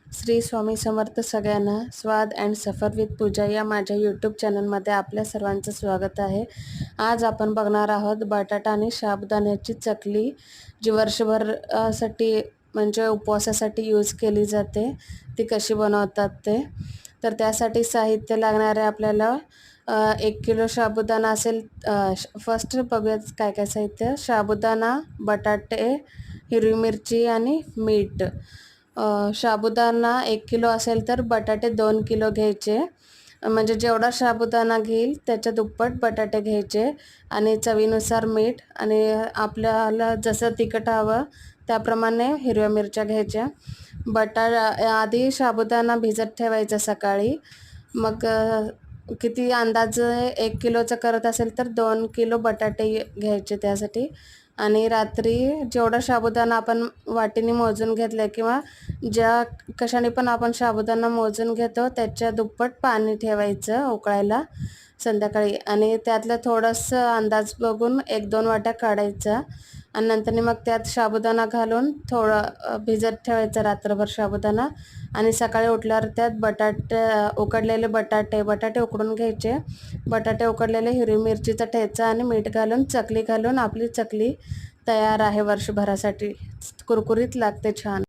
श्री स्वामी समर्थ सगळ्यांना. स्वाद अँड सफर विथ पूजा या माझ्या यूट्यूब चॅनलमध्ये आपल्या सर्वांचं स्वागत आहे. आज आपण बघणार आहोत बटाटा आणि साबुदाण्याची चकली, जी वर्षभर साठी म्हणजे उपवासासाठी यूज केली जाते. ती कशी बनवतात ते. तर त्यासाठी साहित्य लागणारे आपल्याला 1 किलो साबुदाणा असेल. फर्स्ट बघूयात काय काय साहित्य. साबुदाणा, बटाटे, हिरवी मिरची आणि मीठ. साबुदाणा 1 किलो असेल तर बटाटे 2 किलो घ्यायचे. म्हणजे जेवढा साबुदाणा घेईल त्याच्या दुप्पट बटाटे घ्यायचे आणि चवीनुसार मीठ आणि आपल्याला जसं तिखट हवं त्याप्रमाणे हिरव्या मिरच्या घ्यायच्या. आधी साबुदाणा भिजत ठेवायचा सकाळी. मग किती अंदाजे 1 किलोचं करत असेल तर 2 किलो बटाटे घ्यायचे त्यासाठी. आणि रात्री जेवढा साबुदाणा आपण वाटीने मोजून घेतला किंवा ज्या कशाने पण आपण साबुदाणा मोजून घेतो त्याच्या दुप्पट पाणी ठेवायचं उकळायला संध्याकाळी. आणि त्यातलं थोडंसं अंदाज बघून 1-2 वाट्या काढायचा आणि नंतर मग त्यात साबुदाणा घालून थोडं भिजत ठेवायचं रात्रभर साबुदाणा. आणि सकाळी उठल्यावर त्यात उकडलेले बटाटे उकडून घ्यायचे. बटाटे उकडलेले, हिरवी मिरचीचा ठेचा आणि मीठ घालून चकली घालून आपली चकली तयार आहे वर्षभरासाठी. कुरकुरीत लागते, छान.